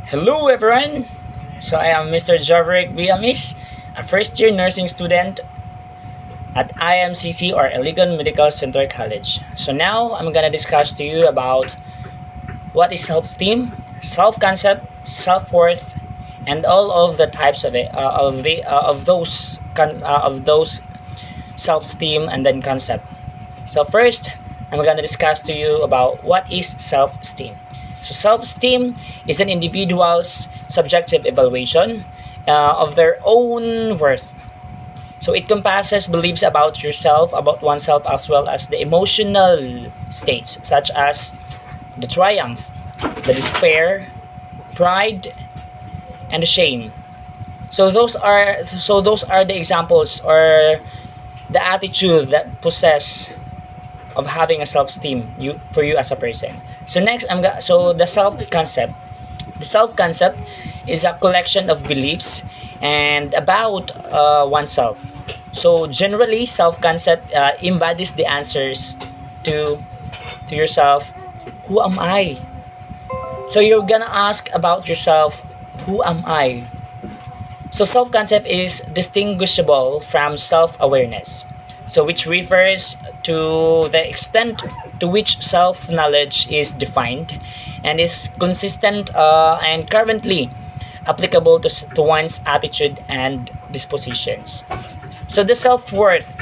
Hello everyone! So I am Mr. Javerick Biamis, a first year nursing student at IMCC or Iligan Medical Center College. So now I'm gonna discuss to you about what is self-esteem, self-concept, self-worth, and all of the types of it, of those self-esteem and then concept. So first, I'm gonna discuss to you about what is self-esteem. So self-esteem is an individual's subjective evaluation of their own worth. So it compasses beliefs about yourself, about oneself, as well as the emotional states such as the triumph, the despair, pride, and the shame. So those are the examples or the attitude that possess of having a self-esteem you for you as a person. So next, the self-concept. The self-concept is a collection of beliefs and about oneself. So generally, self-concept embodies the answers to to yourself. Who am I? So you're gonna ask about yourself. Who am I? So self-concept is distinguishable from self-awareness. So which refers to the extent to which self-knowledge is defined and is consistent and currently applicable to one's attitude and dispositions. So the self-worth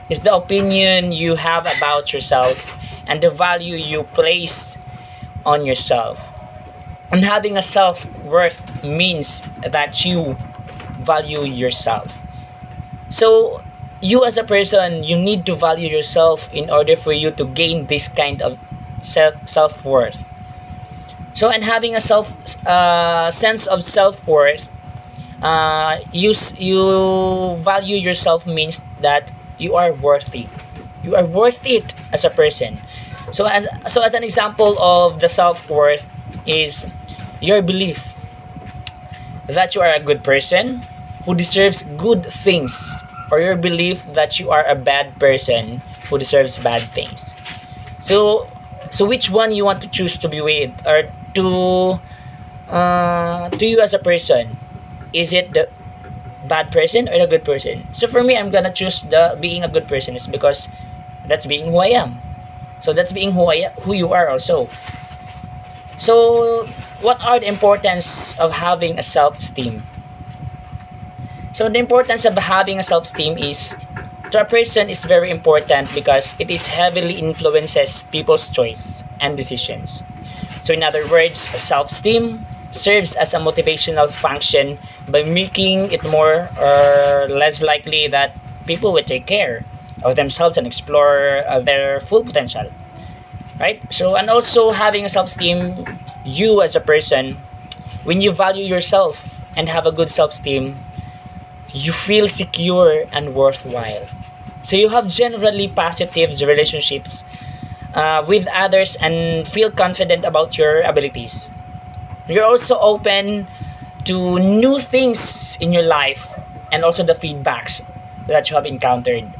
is the opinion you have about yourself and the value you place on yourself. And having a self-worth means that you value yourself. So you as a person, you need to value yourself in order for you to gain this kind of self-worth. So and having a self sense of self-worth, you value yourself means that you are worthy. You are worth it as a person. So as an example of the self-worth is your belief that you are a good person who deserves good things, or your belief that you are a bad person who deserves bad things. So so which one you want to choose to be with, or to you as a person? Is it the bad person or the good person? So for me, I'm gonna choose the being a good person, is because that's being who I am. So that's being who you are also. So what are the importance of having a self-esteem? So the importance of having a self-esteem is, to a person, is very important because it is heavily influences people's choice and decisions. So in other words, self-esteem serves as a motivational function by making it more or less likely that people will take care of themselves and explore their full potential. Right? So and also having a self-esteem, you as a person, when you value yourself and have a good self-esteem, you feel secure and worthwhile. So you have generally positive relationships with others and feel confident about your abilities. You're also open to new things in your life and also the feedbacks that you have encountered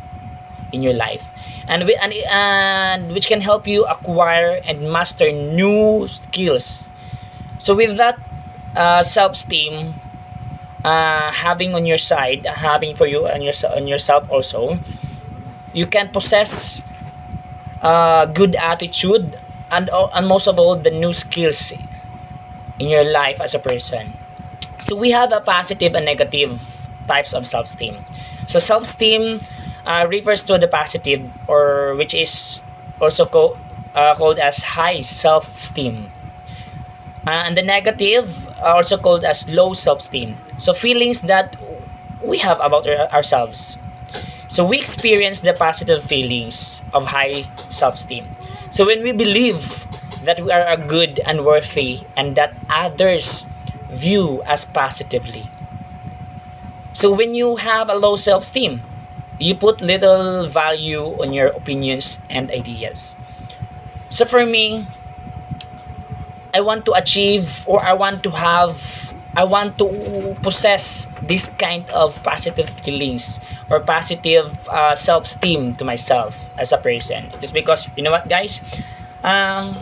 in your life, and which can help you acquire and master new skills. So with that self-esteem, having on your side, having for you and on yourself also, you can possess good attitude and most of all the new skills in your life as a person. So we have a positive and negative types of self-esteem. So self-esteem refers to the positive, or which is also called as high self-esteem. And the negative are also called as low self-esteem. So feelings that we have about ourselves. So we experience the positive feelings of high self-esteem. So when we believe that we are a good and worthy and that others view us positively. So when you have a low self-esteem, you put little value on your opinions and ideas. So for me, I want to achieve, or I want to possess this kind of positive feelings or positive self-esteem to myself as a person. It is because, you know what, guys? Um,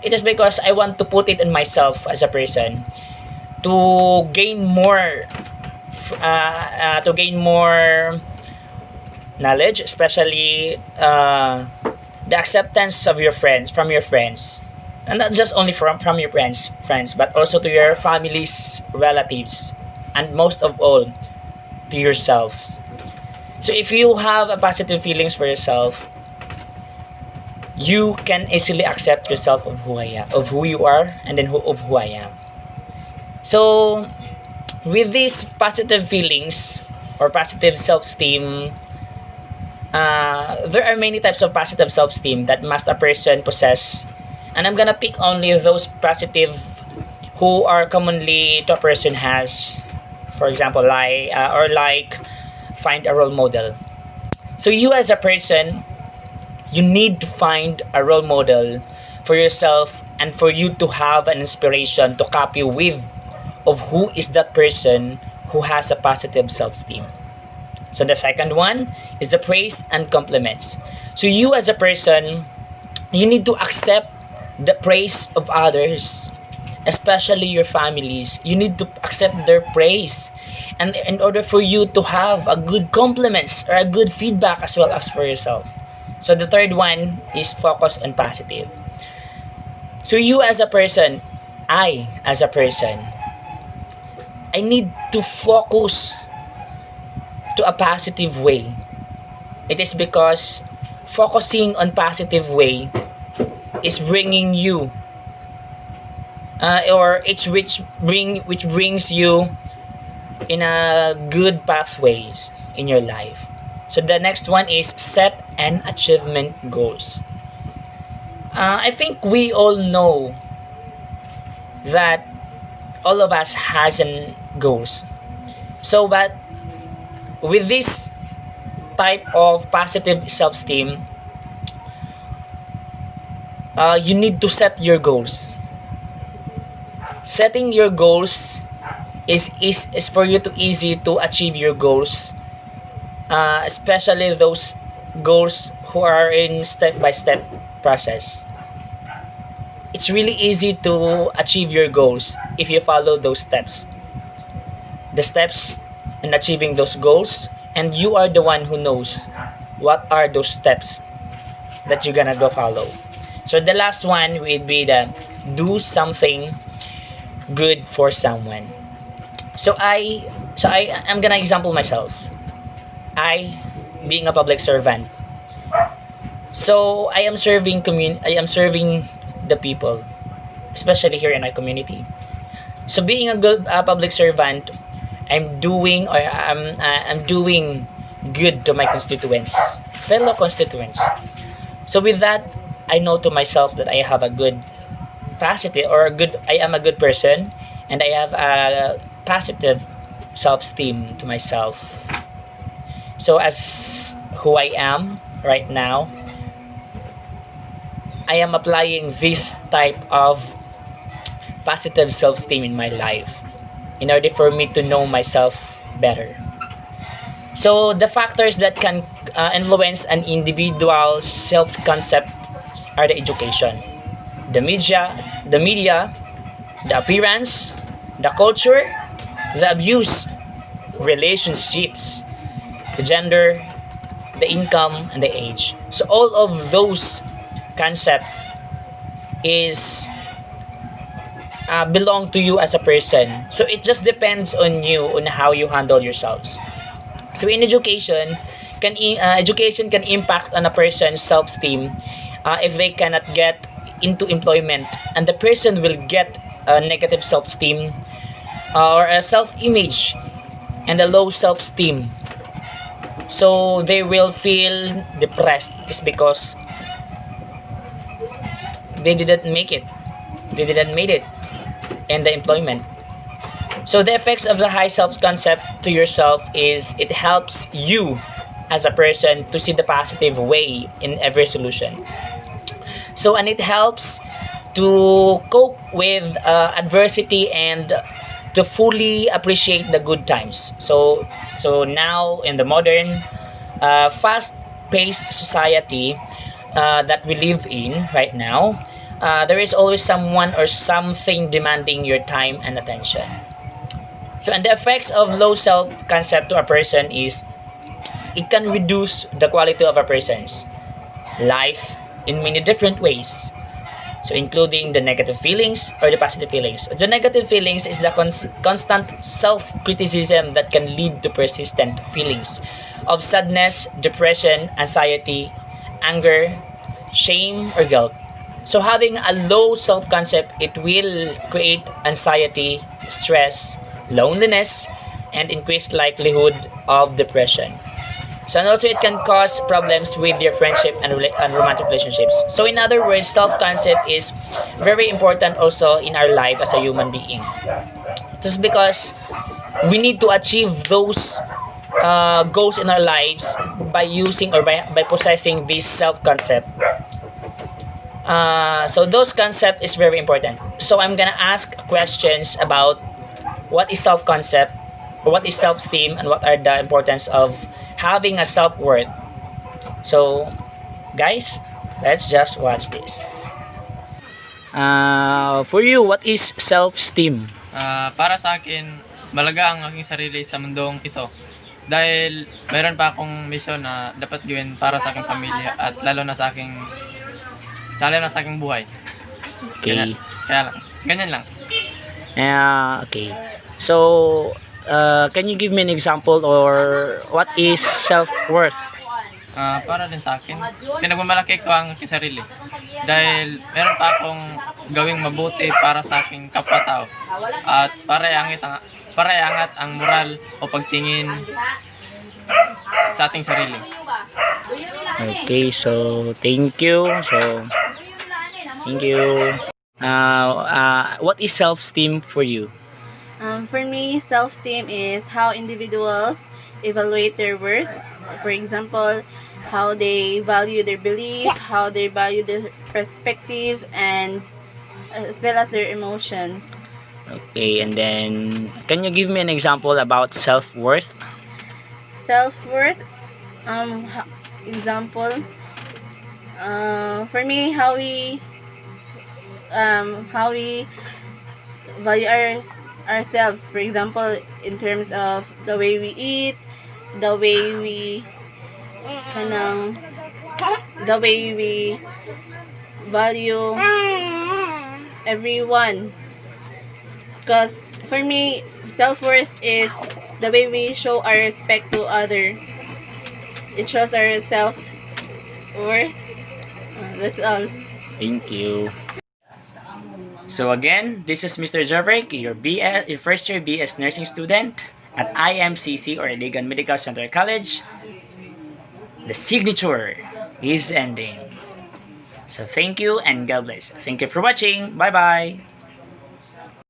it is because I want to put it in myself as a person. to gain more knowledge, especially the acceptance of your friends from your friends, and not just only from your friends, but also to your families, relatives, and most of all to yourselves. So if you have a positive feelings for yourself, you can easily accept yourself of who you are, and then of who I am. So with these positive feelings or positive self-esteem, there are many types of positive self-esteem that must a person possess, and I'm gonna pick only those positive who are commonly to a person has. For example, like find a role model. So you as a person, you need to find a role model for yourself, and for you to have an inspiration to copy with of who is that person who has a positive self-esteem. So the second one is the praise and compliments. So you as a person, you need to accept the praise of others, especially your families. You need to accept their praise, and in order for you to have a good compliments or a good feedback as well as for yourself. So the third one is focus on positive. So you as a person, I as a person, I need to focus to a positive way. It is because focusing on positive way is bringing you or it's which brings you in a good pathways in your life. So the next one is set and achievement goals. I think we all know that all of us has an goals. So but with this type of positive self-esteem, you need to set your goals. Setting your goals is for you to easy to achieve your goals, especially those goals who are in step by step process. It's really easy to achieve your goals if you follow those steps. The steps in achieving those goals, and you are the one who knows what are those steps that you're gonna go follow. So the last one would be the do something good for someone. I'm gonna example myself. I being a public servant. So I am serving the people, especially here in our community. So being a good public servant, I'm doing good to my constituents, fellow constituents. So with that, I know to myself that I have a good positive or a good I am a good person, and I have a positive self-esteem to myself. So as who I am right now, I am applying this type of positive self-esteem in my life in order for me to know myself better. So the factors that can influence an individual's self-concept are the education, the media, the appearance, the culture, the abuse, relationships, the gender, the income, and the age. So all of those concept is belong to you as a person. So it just depends on you on how you handle yourselves. So in education can impact on a person's self-esteem if they cannot get into employment, and the person will get a negative self-esteem or a self-image and a low self-esteem. So they will feel depressed just because they didn't make it. They didn't made it in the employment. So the effects of the high self-concept to yourself is it helps you as a person to see the positive way in every solution. So and it helps to cope with adversity and to fully appreciate the good times. So now in the modern fast-paced society that we live in right now, there is always someone or something demanding your time and attention. So, and the effects of low self-concept to a person is it can reduce the quality of a person's life in many different ways. So, including the negative feelings or the positive feelings. The negative feelings is the constant self-criticism that can lead to persistent feelings of sadness, depression, anxiety, anger, shame, or guilt. So, having a low self-concept, it will create anxiety, stress, loneliness, and increased likelihood of depression. So, and also it can cause problems with your friendship and romantic relationships. So, in other words, self-concept is very important also in our life as a human being. Just because we need to achieve those goals in our lives by using or by possessing this self-concept. So those concept is very important. So I'm gonna ask questions about what is self-concept, what is self-esteem, and what are the importance of having a self-worth. So, guys, let's just watch this. For you, what is self-esteem? Para sa akin, malaga ang aking sarili sa mundong ito. Dahil mayroon pa akong mission na dapat gawin para sa aking pamilya at lalo na sa aking buhay. Okay. Kaya lang, ganyan lang. Okay. So, can you give me an example or what is self-worth? Para din sa akin, pinagmamalaki ko ang aking sarili. Dahil meron pa akong gawing mabuti para sa aking kapwa-tao. At para iangat ang moral o pagtingin sa ating sarili. Okay, so thank you. Thank you. What is self-esteem for you? For me, self-esteem is how individuals evaluate their worth. For example, how they value their belief, how they value their perspective, and as well as their emotions. Okay, and then can you give me an example about self-worth? Self-worth, example, for me, how we value ourselves. For example, in terms of the way we eat, the way we value everyone. Because for me, self-worth is the way we show our respect to other. It shows our self-worth. That's all. Thank you. So again, this is Mr. Javrik, your first year BS nursing student at IMCC or Iligan Medical Center College. The signature is ending. So thank you and God bless. Thank you for watching. Bye bye.